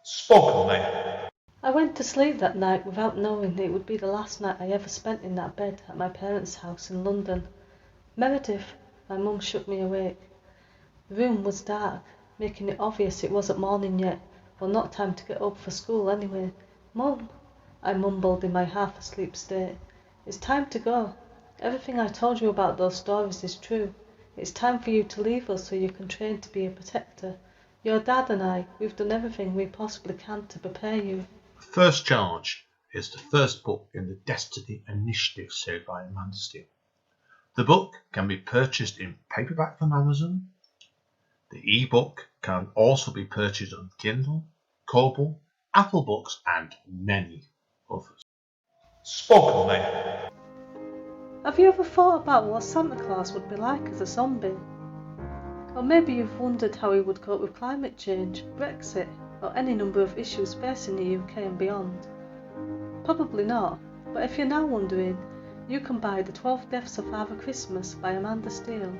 Spoken Labour. I went to sleep that night without knowing it would be the last night I ever spent in that bed at my parents' house in London. Meredith, my mum shook me awake. The room was dark, making it obvious it wasn't morning yet, or not time to get up for school anyway. Mum, I mumbled in my half-asleep state. It's time to go. Everything I told you about those stories is true. It's time for you to leave us so you can train to be a protector. Your dad and I, we've done everything we possibly can to prepare you. First Charge is the first book in the Destiny Initiative series by Amanda Steele. The book can be purchased in paperback from Amazon. The ebook can also be purchased on Kindle, Kobo, Apple Books, and many others. Spoken Labour. Have you ever thought about what Santa Claus would be like as a zombie? Or maybe you've wondered how he would cope with climate change, Brexit, or any number of issues facing the UK and beyond. Probably not, but if you're now wondering, you can buy The 12 Deaths of Father Christmas by Amanda Steele.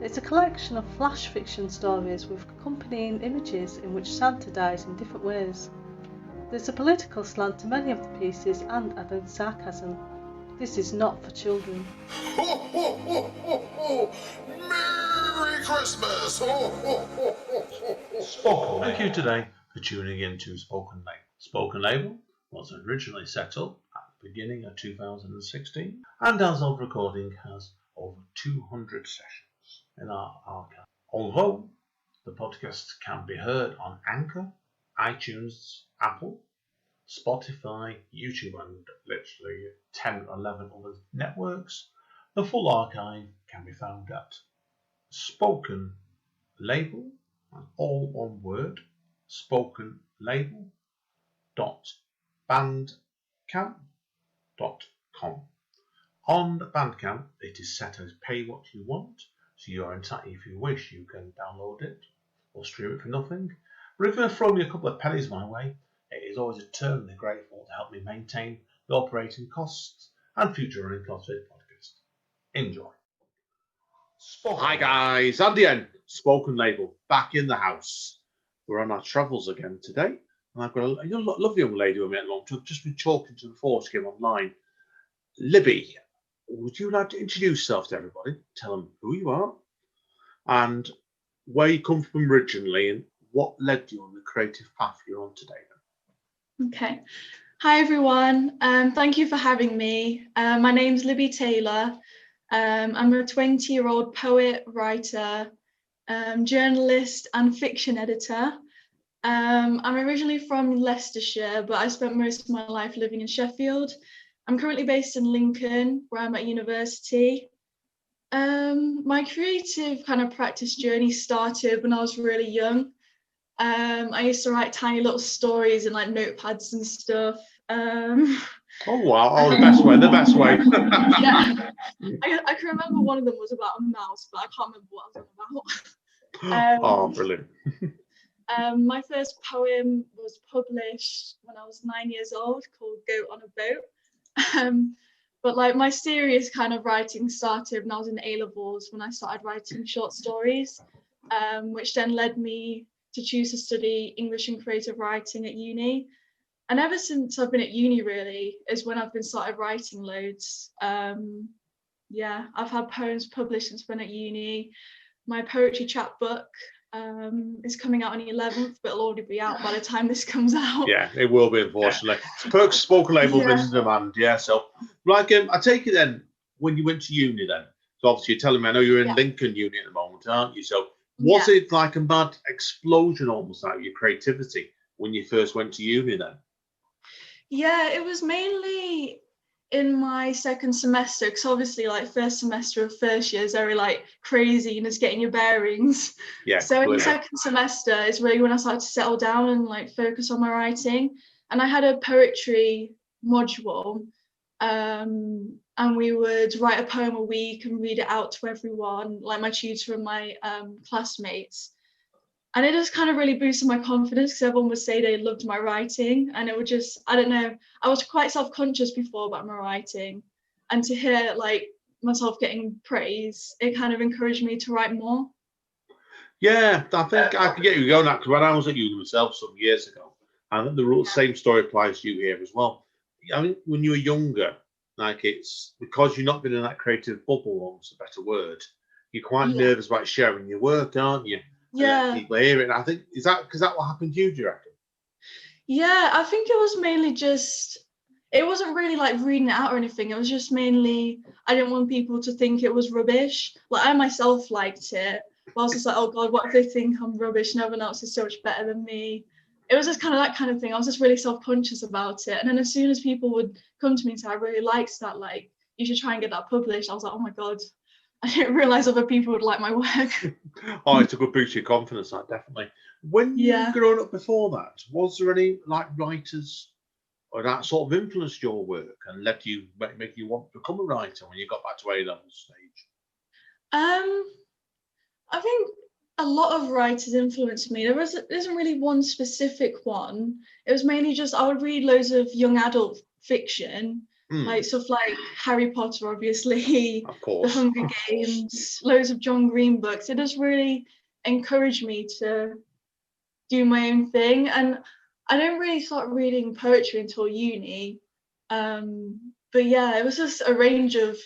It's a collection of flash fiction stories with accompanying images in which Santa dies in different ways. There's a political slant to many of the pieces and added sarcasm. This is not for children. Ho, ho, ho, ho, ho. Merry Christmas! Ho, ho, ho, ho, ho. Spoken Label. Thank you today for tuning in to Spoken Label. Spoken Label was originally set up at the beginning of 2016 and as of recording has over 200 sessions in our archive. Although the podcast can be heard on Anchor, iTunes, Apple, Spotify, YouTube and literally 10 or 11 other networks, the full archive can be found at Spoken Label, all one word, spokenlabel.bandcamp.com. On Bandcamp, it is set as pay what you want, so you are entitled, if you wish, you can download it or stream it for nothing. But if you're going to throw me a couple of pennies my way, it is always eternally grateful to help me maintain the operating costs and future running costs of this podcast. Enjoy. Hi guys, Andy N, Spoken Label, back in the house. We're on our travels again today, and I've got a lovely young lady with me at the moment. I've just been talking to before she came online. Libby, would you like to introduce yourself to everybody? Tell them who you are and where you come from originally and what led you on the creative path you're on today. Okay. Hi everyone. Thank you for having me. My name's Libby Taylor. I'm a 20-year-old poet, writer, journalist and fiction editor. I'm originally from Leicestershire, but I spent most of my life living in Sheffield. I'm currently based in Lincoln, where I'm at university. My creative kind of practice journey started when I was really young. I used to write tiny little stories in like notepads and stuff. Oh wow! The best way. Yeah, I can remember one of them was about a mouse, but I can't remember what I was on about. Oh, brilliant! My first poem was published when I was 9 years old, called "Goat on a Boat." But like my serious kind of writing started when I was in A-levels, when I started writing short stories, which then led me to choose to study English and creative writing at uni. And ever since I've been at uni really is when I've been started writing loads. Yeah, I've had poems published since I've been at uni. My poetry chapbook is coming out on the 11th, but it'll already be out by the time this comes out. Yeah, it will be, unfortunately. Perks Spoken Label in demand, yeah. So, like, I take it then, when you went to uni then, so obviously you're telling me, I know you're in Lincoln Uni at the moment, aren't you? So, was it like a mad explosion almost out of your creativity when you first went to uni then? Yeah, it was mainly in my second semester, because obviously like first semester of first year is very like crazy and it's getting your bearings. Yeah. So in the second semester is really when I started to settle down and like focus on my writing. And I had a poetry module, and we would write a poem a week and read it out to everyone, like my tutor and my classmates. And it just kind of really boosted my confidence because everyone would say they loved my writing, and it would just, I don't know, I was quite self-conscious before about my writing, and to hear like myself getting praise, it kind of encouraged me to write more. Yeah, I think I can get you going, because when I was at uni myself some years ago, And the same story applies to you here as well. I mean, when you were younger, like it's because you're not been in that creative bubble, almost a better word. You're quite nervous about sharing your work, aren't you? Yeah. People hear it. And I think is that what happened to you? Do you reckon? Yeah, I think it was mainly just, it wasn't really like reading it out or anything. It was just mainly, I didn't want people to think it was rubbish. Like I myself liked it, but I was just like, oh God, what if they think I'm rubbish? No one else is so much better than me. It was just kind of that kind of thing. I was just really self-conscious about it. And then as soon as people would come to me and say, I really liked that, like, you should try and get that published, I was like, oh my God, I didn't realize other people would like my work. Oh, it's a good boost to your confidence, that definitely. When you were growing up before that, was there any like writers or that sort of influenced your work and led you make you want to become a writer when you got back to A-level stage? I think a lot of writers influenced me. There isn't really one specific one. It was mainly just I would read loads of young adult fiction, like stuff like Harry Potter, obviously, Of course. The Hunger Games, loads of John Green books. It just really encouraged me to do my own thing. And I didn't really start reading poetry until uni. But yeah, it was just a range of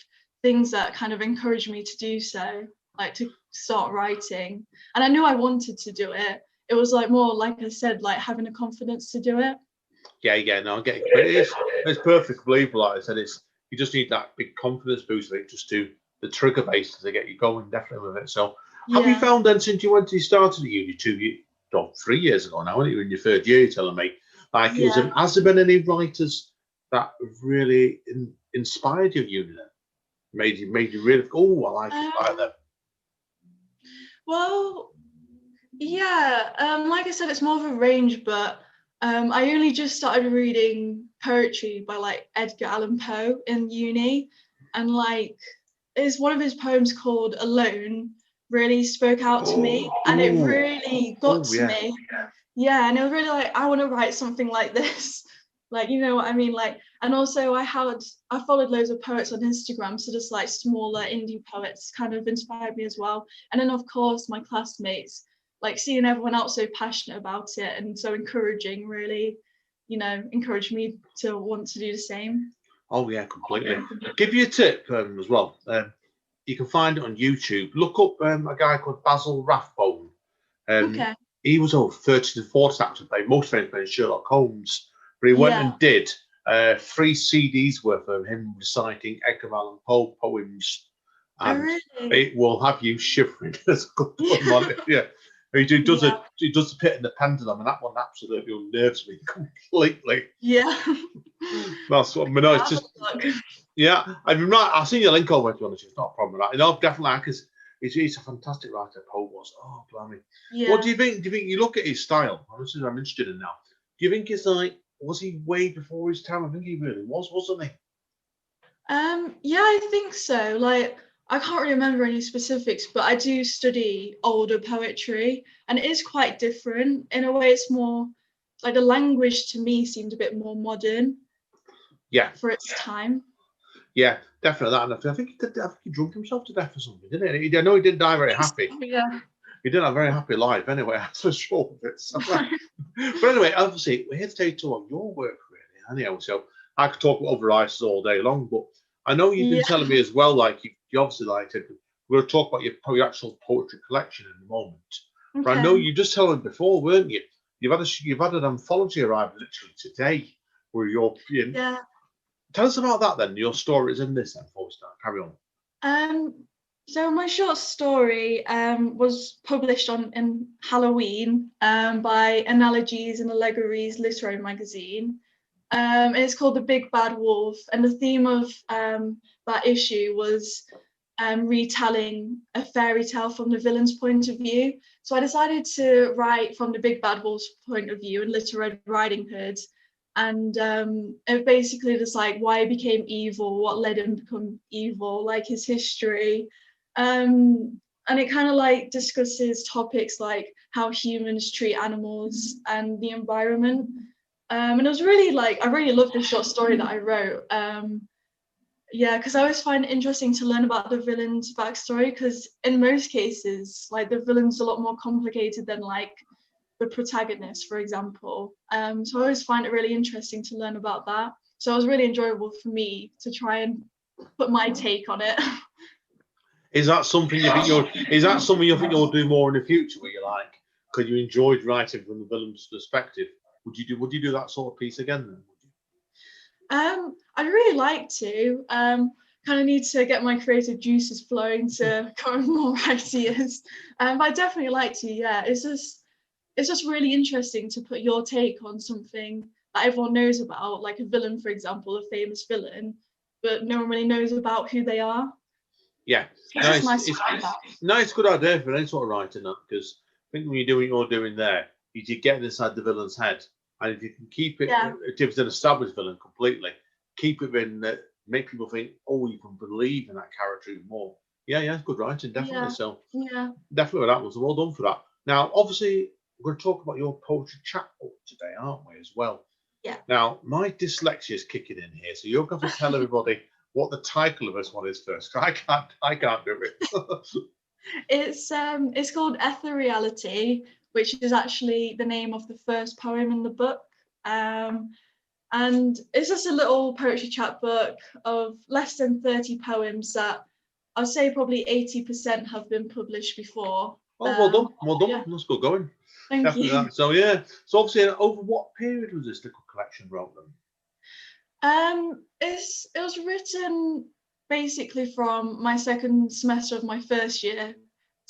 things that kind of encouraged me to do so, like to start writing. And I knew I wanted to do it. It was like more, like I said, like having the confidence to do it. Yeah, no, I get it. But it's perfectly believable. Like I said, you just need that big confidence boost, I think, just to the trigger base to get you going, definitely with it. So, have you found then since you started at uni 3 years ago now, when you were in your third year, you're telling me, like, has there been any writers that have really inspired you at uni then? Made you really go, oh, I like them. Well, yeah, like I said, it's more of a range, but I only just started reading poetry by like Edgar Allan Poe in uni, and like is one of his poems called Alone really spoke out to me, and it really got to me. Yeah, and it was really like, I want to write something like this. Like, you know what I mean? Like, and also I followed loads of poets on Instagram, so just like smaller indie poets kind of inspired me as well. And then of course my classmates, like seeing everyone else so passionate about it and so encouraging, really, encouraged me to want to do the same. Oh yeah, completely. I'll give you a tip as well. You can find it on YouTube. Look up a guy called Basil Rathbone. Okay. He was 30 to 40 actor played most famous playing Sherlock Holmes, but he went and did 3 CDs worth of him reciting Edgar Allan Poe poems, and it will have you shivering. There's a good one on it. Yeah. He does the Pit and the Pendulum, and that one absolutely unnerves me completely. Yeah. That's what I mean. No, it's just I've seen your link over to it. It's not a problem. Definitely, because he's a fantastic writer. Poe was. Oh, blimey. Yeah. What do you think? Do you think you look at his style? Honestly, I'm interested in now. Do you think it's like, was he way before his time? I think he really was, wasn't he? Yeah, I think so. Like, I can't really remember any specifics, but I do study older poetry, and it is quite different. In a way, it's more like the language to me seemed a bit more modern. Yeah. For its time. Yeah, definitely that. And I think he drunk himself to death or something, didn't he? I know he didn't die very happy. Yeah. He didn't have a very happy life anyway, that's for sure. But anyway, obviously, we're here today to talk your work, really. Anyhow, so I could talk about other writers all day long, but I know you've been telling me as well, like you obviously liked it. We're going to talk about your actual poetry collection in a moment. Okay. But I know you just told me before, weren't you? You've had an anthology arrive literally today, where you're. Yeah. Tell us about that then. Your story is in this then, before we start. Carry on. So my short story was published in Halloween by Analogies and Allegories literary magazine. It's called The Big Bad Wolf, and the theme of that issue was retelling a fairy tale from the villain's point of view. So I decided to write from the Big Bad Wolf's point of view in Little Red Riding Hood. And it basically just like why he became evil, what led him to become evil, like his history. And it kind of like discusses topics like how humans treat animals and the environment. And it was really like, I really loved the short story that I wrote. Because I always find it interesting to learn about the villain's backstory, because in most cases, like the villain's a lot more complicated than like the protagonist, for example. So I always find it really interesting to learn about that. So it was really enjoyable for me to try and put my take on it. Is that something you think you'll do more in the future? Where you're like, because you enjoyed writing from the villain's perspective, would you do that sort of piece again then? I'd really like to. Kind of need to get my creative juices flowing to come up with more ideas. But I definitely like to. Yeah, it's just really interesting to put your take on something that everyone knows about, like a villain, for example, a famous villain, but no one really knows about who they are. Yeah, it's a good idea for any sort of writing that, because I think when you do what you're doing there, you get inside the villain's head, and if you can keep it, if it's an established villain completely, keep it in that, make people think, oh, you can believe in that character even more. Yeah, it's good writing, definitely. Yeah. So Yeah. definitely that one. So well done for that. Now, obviously, we're going to talk about your poetry chapbook today, aren't we, as well? Yeah. Now, my dyslexia is kicking in here, so you're going to tell everybody what the title of this one is first. I can't do it. It's called Ethereality, which is actually the name of the first poem in the book. And it's just a little poetry chapbook of less than 30 poems that I'd say probably 80% have been published before. Oh, well done. Yeah. That's good going. Thank you. That. So yeah. So obviously, over what period was this little collection wrote them? It was written basically from my second semester of my first year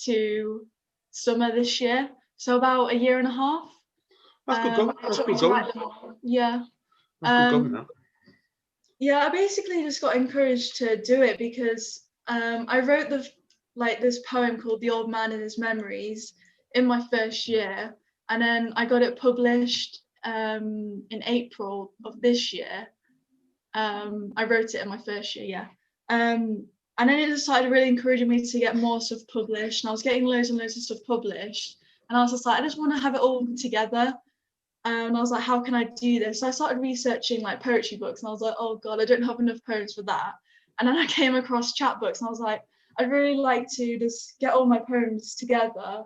to summer this year, so about a year and a half. That's good going. That's good going. Yeah. That's good going. Now. Yeah, I basically just got encouraged to do it because I wrote this poem called "The Old Man and His Memories" in my first year, and then I got it published in April of this year. I wrote it in my first year, yeah. And then it just started really encouraging me to get more stuff published, and I was getting loads and loads of stuff published, and I was just like, I just want to have it all together. And I was like, how can I do this? So I started researching like poetry books, and I was like, oh God, I don't have enough poems for that. And then I came across chapbooks, and I was like, I'd really like to just get all my poems together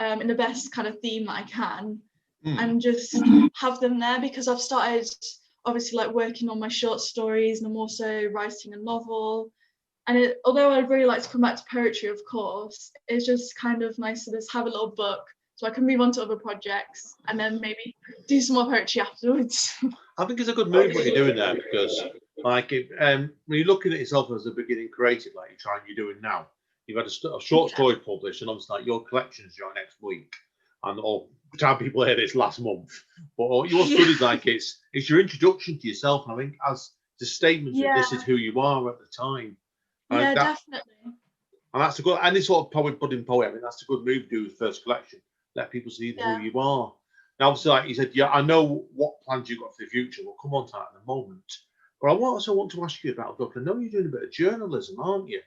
in the best kind of theme that I can, and just have them there, because I've started obviously like working on my short stories, and I'm also writing a novel. And although I'd really like to come back to poetry, of course, it's just kind of nice to just have a little book so I can move on to other projects and then maybe do some more poetry afterwards. I think it's a good move what you're doing there, because like when you're looking at yourself as a beginning creative, like you're doing now, you've had a short story published, and obviously like your collection's due next week, and or by the time people hear this last month. But your studies, like it's your introduction to yourself, and I think as the statement that this is who you are at the time. Yeah, definitely. And that's a good, any sort of budding poet, I mean, that's a good move to do with first collection. Let people see who you are. Now, obviously, like you said, yeah, I know what plans you've got for the future. We'll come on to that in a moment. But I also want to ask you about a book. I know you're doing a bit of journalism, aren't you?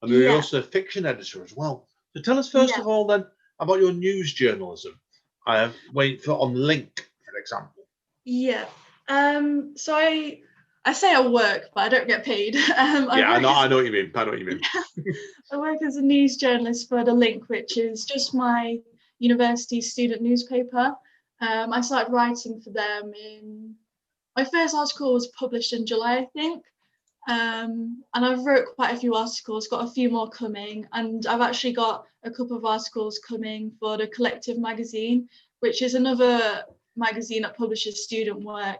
And you're also a fiction editor as well. So tell us first of all then about your news journalism. On Linc, for example. Yeah. So I say I work, but I don't get paid. I know what you mean. I know what you mean. I work as a news journalist for the Linc, which is just my university student newspaper. I started writing for them my first article was published in July, I think. And I've wrote quite a few articles, got a few more coming, and I've actually got a couple of articles coming for the Collective magazine, which is another magazine that publishes student work,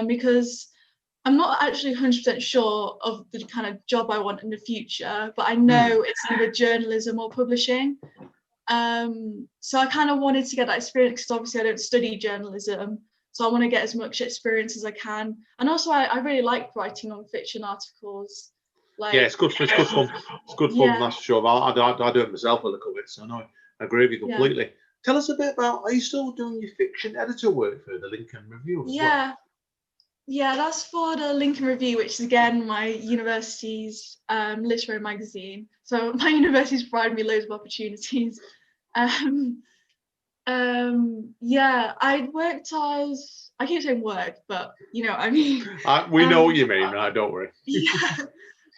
because I'm not actually 100% sure of the kind of job I want in the future, but I know it's either journalism or publishing. So I kind of wanted to get that experience, because obviously I don't study journalism, so I want to get as much experience as I can. And also I really like writing non-fiction articles. It's good fun. It's good fun, that's for sure. I do it myself a little bit, so no, I agree with you completely. Yeah. Tell us a bit about, are you still doing your fiction editor work for the Lincoln Review as well? Yeah, that's for the Lincoln Review, which is again my university's literary magazine. So my university's provided me loads of opportunities. I worked as, I keep saying work, but you know what I mean. We know what you mean, right? Don't worry.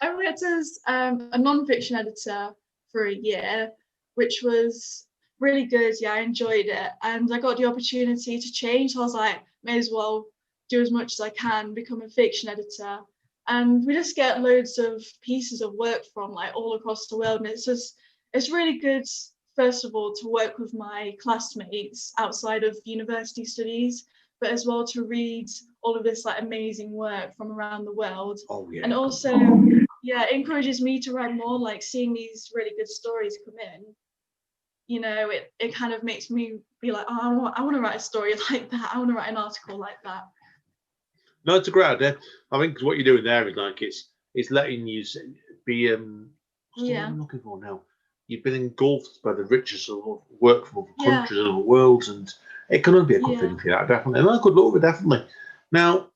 I worked as a non-fiction editor for a year, which was really good. Yeah, I enjoyed it, and I got the opportunity to change. So I was like, may as well do as much as I can, become a fiction editor. And we just get loads of pieces of work from like all across the world, and it's really good, first of all, to work with my classmates outside of university studies, but as well to read all of this like amazing work from around the world. Oh yeah. And also, yeah, it encourages me to write more, like seeing these really good stories come in. You know, it kind of makes me be like, oh, I want to write a story like that. I want to write an article like that. No, it's a great idea. I think what you're doing there is like it's letting you be what's the word I'm looking for now? You've been engulfed by the riches of work from other countries and other worlds, and it can only be a good thing for you, definitely. And I could love it, definitely. Now,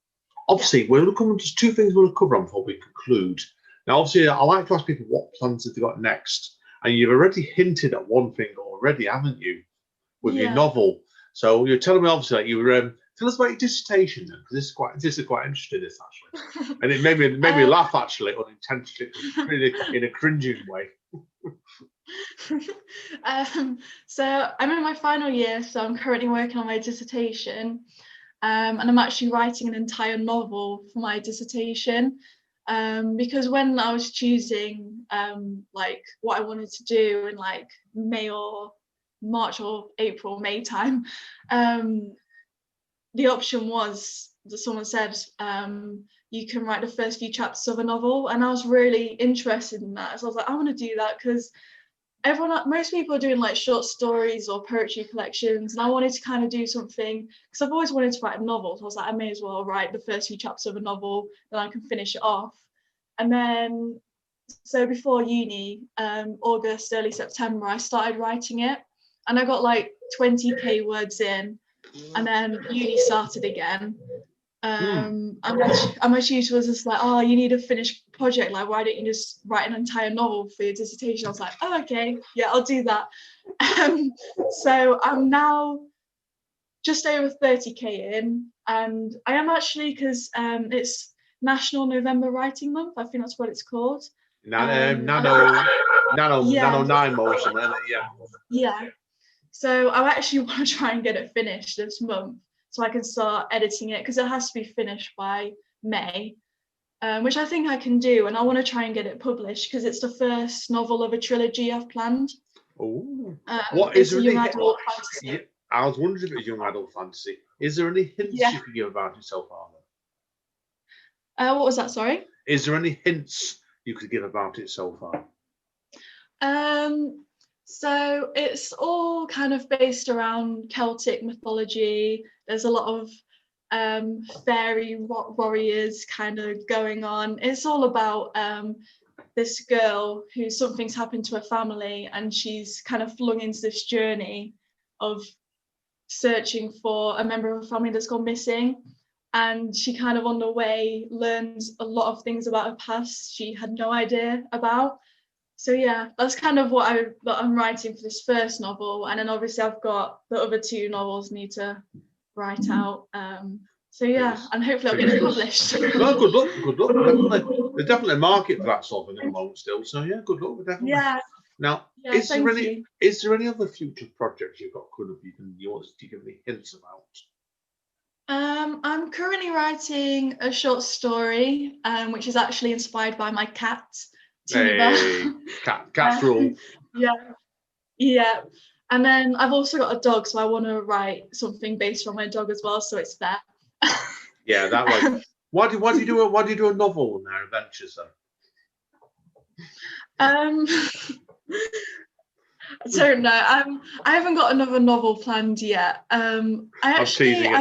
obviously, we're going to come to two things we'll cover on before we conclude. Now, obviously, I like to ask people what plans have they got next, and you've already hinted at one thing already, haven't you, with your novel? So you're telling me, obviously, that you were. Tell us about your dissertation then, because this is quite interesting, this actually, and it made me laugh actually unintentionally, in a cringing way. So I'm in my final year, so I'm currently working on my dissertation, and I'm actually writing an entire novel for my dissertation, because when I was choosing like what I wanted to do in like May or March or April, May time, the option was that someone said you can write the first few chapters of a novel, and I was really interested in that. So I was like, I want to do that, because most people are doing like short stories or poetry collections, and I wanted to kind of do something, because I've always wanted to write a novel. So I was like, I may as well write the first few chapters of a novel, then I can finish it off. And then, so before uni, August, early September, I started writing it, and I got like 20k words in, and then uni started again. And my tutor was just like, oh, you need a finished project, like why don't you just write an entire novel for your dissertation? I was like, oh, okay, yeah, I'll do that. So I'm now just over 30k in, and I am actually, because it's National November Writing Month, I think that's what it's called. NaNoWriMo or something. Yeah. So I actually want to try and get it finished this month, so I can start editing it, because it has to be finished by May, which I think I can do, and I want to try and get it published, because it's the first novel of a trilogy I've planned. Oh, it's a young adult fantasy. Yeah, I was wondering if it was young adult fantasy. Is there any hints you could give about it so far? What was that? Sorry. Is there any hints you could give about it so far? So it's all kind of based around Celtic mythology. There's a lot of fairy warriors kind of going on. It's all about this girl who something's happened to her family, and she's kind of flung into this journey of searching for a member of her family that's gone missing. And she kind of on the way learns a lot of things about her past she had no idea about. So yeah, that's kind of what I'm writing for this first novel, and then obviously I've got the other two novels need to write out. So yeah, and hopefully I'll get it published. Well, good luck. Definitely. There's definitely a market for that sort of thing at the moment still. So yeah, good luck, definitely. Yeah. Now, is there any other future projects you've got coming up you want to give any hints about? I'm currently writing a short story, which is actually inspired by my cat. Hey, cats rule. Yeah. And then I've also got a dog, so I want to write something based on my dog as well, so it's fair. Yeah, that way. Why do you do a novel in their adventures then? I don't know. I haven't got another novel planned yet. I'm teasing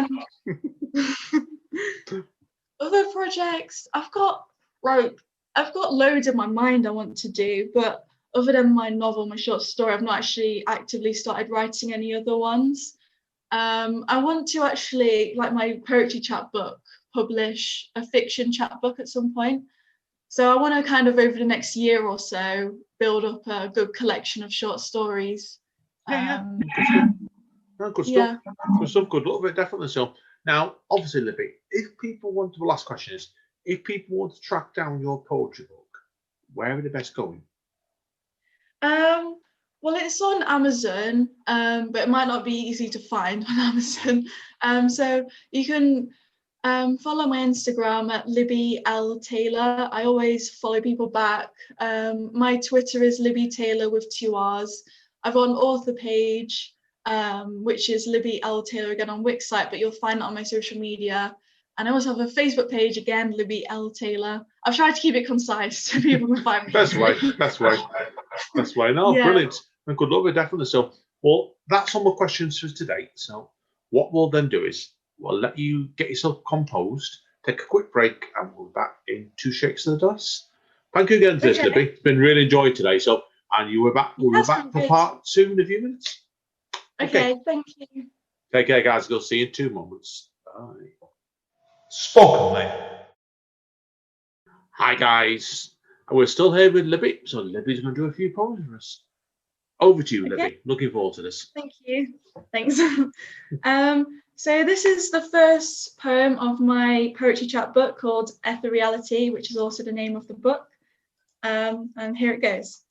other projects. I've got loads in my mind I want to do, but other than my novel, my short story, I've not actually actively started writing any other ones. I want to actually, like my poetry chapbook, publish a fiction chapbook at some point. So I want to kind of over the next year or so build up a good collection of short stories. Good stuff. Good stuff. Good luck with it, definitely. So now, obviously, Libby, if people want to, the last question is, if people want to track down your poetry book, where are they best going? Well, it's on Amazon, but it might not be easy to find on Amazon. So you can follow my Instagram at Libby L Taylor. I always follow people back. My Twitter is Libby Taylor with 2 R's. I've got an author page, which is Libby L Taylor again on Wixsite, but you'll find that on my social media. And I also have a Facebook page again, Libby L Taylor. I've tried to keep it concise so people can find me. Best way. No, Yeah. brilliant. And good luck with definitely. So, well, that's all my questions for today. So, what we'll then do is we'll let you get yourself composed, take a quick break, and we'll be back in 2 shakes of the dice. Thank you again for this, Libby. It's been really enjoyed today. So, and we'll be back for part 2 in a few minutes. Okay, thank you. Take care, guys. We'll see you in 2 moments. Bye. Spoken Label. Hi, guys. We're still here with Libby. So, Libby's going to do a few poems for us. Over to you, Libby. Looking forward to this. Thank you. Thanks. So this is the first poem of my poetry chapbook called Ethereality, which is also the name of the book. And here it goes.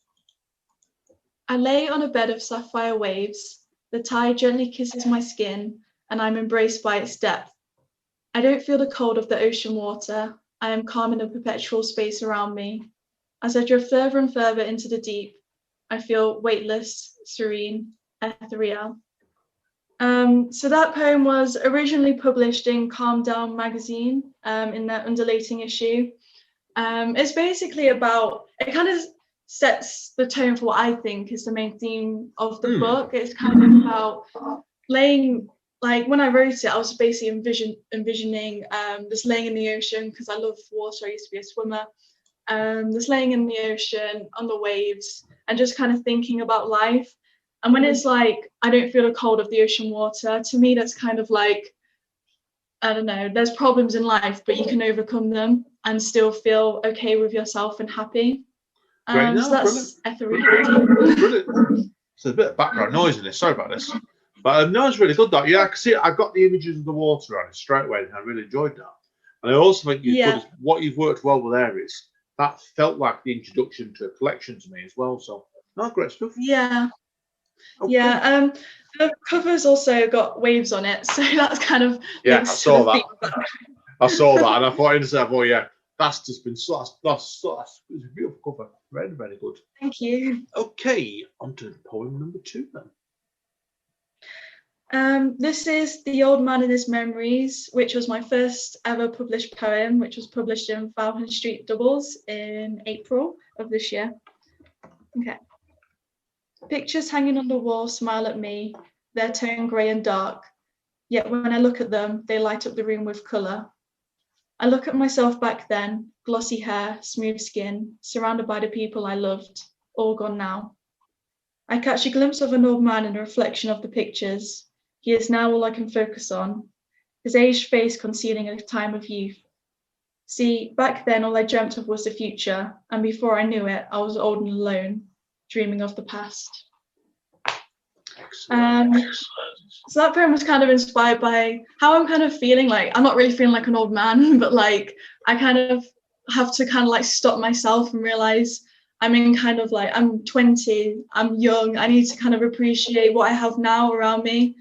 I lay on a bed of sapphire waves. The tide gently kisses my skin, and I'm embraced by its depth. I don't feel the cold of the ocean water. I am calm in the perpetual space around me. As I drift further and further into the deep, I feel weightless, serene, ethereal. So that poem was originally published in Calm Down magazine in their undulating issue. It's basically about, it kind of sets the tone for what I think is the main theme of the book. It's kind of about laying, like when I wrote it, I was basically envisioning just laying in the ocean because I love water, I used to be a swimmer. Just laying in the ocean on the waves and just kind of thinking about life. And when it's like, I don't feel the cold of the ocean water, to me, that's kind of like, I don't know, there's problems in life, but you can overcome them and still feel okay with yourself and happy. So that's Ethereality. Brilliant. So there's a bit of background noise in this. Sorry about this. But no, it's really good. That I can see it. I got the images of the water on it straight away, and I really enjoyed that. And I also think what you've worked well with Eris, that felt like the introduction to a collection to me as well. So, no, great stuff. Yeah. Okay. Yeah. The cover's also got waves on it, so that's kind of I saw that. I saw that, and I thought instantly, oh yeah, that's just been it's a beautiful cover. Very, very good. Thank you. Okay, on to poem number 2 then. This is The Old Man and His Memories, which was my first ever published poem, which was published in Vaughan Street Doubles in April of this year. Okay. Pictures hanging on the wall smile at me, their tone grey and dark, yet when I look at them, they light up the room with colour. I look at myself back then, glossy hair, smooth skin, surrounded by the people I loved, all gone now. I catch a glimpse of an old man in the reflection of the pictures. He is now all I can focus on, his aged face concealing a time of youth. See, back then all I dreamt of was the future, and before I knew it, I was old and alone, dreaming of the past. So that poem was kind of inspired by how I'm kind of feeling. Like, I'm not really feeling like an old man, but like I kind of have to kind of like stop myself and realize I'm in kind of like, I'm 20, I'm young, I need to kind of appreciate what I have now around me.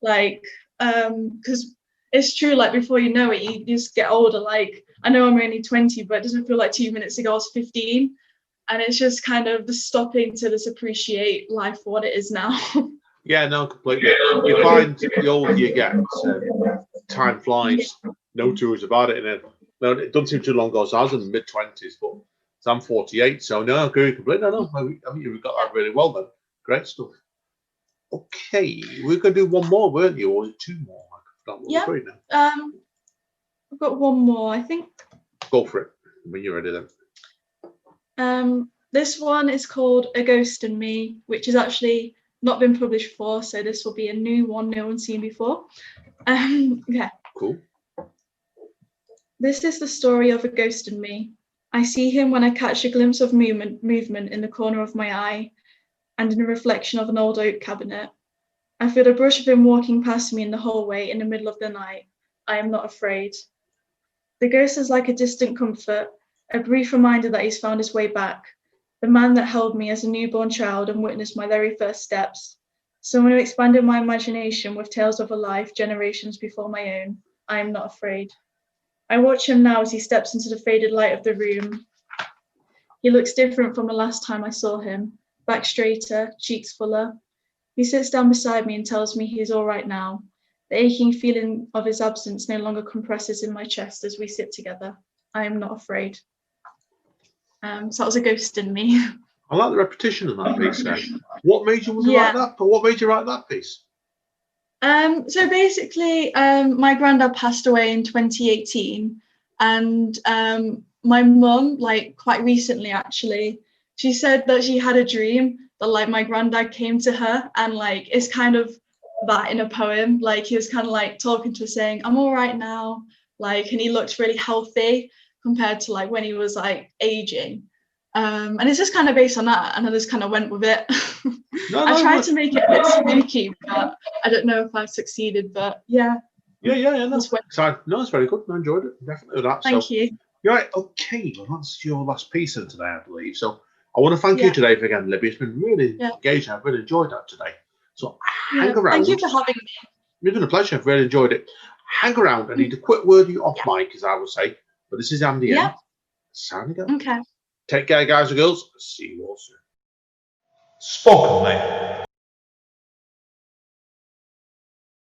Like, because it's true, like before you know it, you just get older. Like, I know I'm only 20, but it doesn't feel like 2 minutes ago I was 15. And it's just kind of just stopping to just appreciate life for what it is now. Yeah, no, completely. You find the older you get, time flies. No two ways about it. And then, it doesn't seem too long ago. So I was in the mid-20s, but I'm 48. So no, I agree completely. No, I mean, you've got that really well then. Great stuff. Okay, we're going to do one more, weren't you? Or was it 2 more? Yeah. I've got one more, I think. Go for it when you're ready then. This one is called A Ghost and Me, which has actually not been published before, so this will be a new one no one's seen before. Okay. Cool. This is the story of a ghost and me. I see him when I catch a glimpse of movement in the corner of my eye and in the reflection of an old oak cabinet. I feel the brush of him walking past me in the hallway in the middle of the night. I am not afraid. The ghost is like a distant comfort, a brief reminder that he's found his way back. the man that held me as a newborn child and witnessed my very first steps, someone who expanded my imagination with tales of a life generations before my own. I am not afraid. I watch him now as he steps into the faded light of the room. He looks different from the last time I saw him, back straighter, cheeks fuller. He sits down beside me and tells me he is all right now. The aching feeling of his absence no longer compresses in my chest as we sit together. I am not afraid. So that was a ghost in me. I like the repetition of that piece there. What made you want to Yeah. write that? But what made you write that piece? So basically, my granddad passed away in 2018, and my mum, like quite recently actually, she said that she had a dream that like my granddad came to her, and like it's kind of that in a poem. Like he was kind of like talking to her saying, "I'm all right now," like, and he looked really healthy compared to like when he was like aging. And it's just kind of based on that, and I just kind of went with it. I tried to make it a bit spooky, but I don't know if I succeeded. But yeah. Yeah. No, it's very good. I enjoyed it. Definitely that. Thank you. You're right. Okay, well, that's your last piece of today, I believe. So I want to thank you today again, Libby. It's been really engaging. I've really enjoyed that today. So hang around. Thank you for having me. It's been a pleasure. I've really enjoyed it. Hang around. I need a quick word of you off mic, as I would say. But this is Andy. Yeah. Signing out. Okay. Take care, guys and girls. See you all soon. Spoken Label.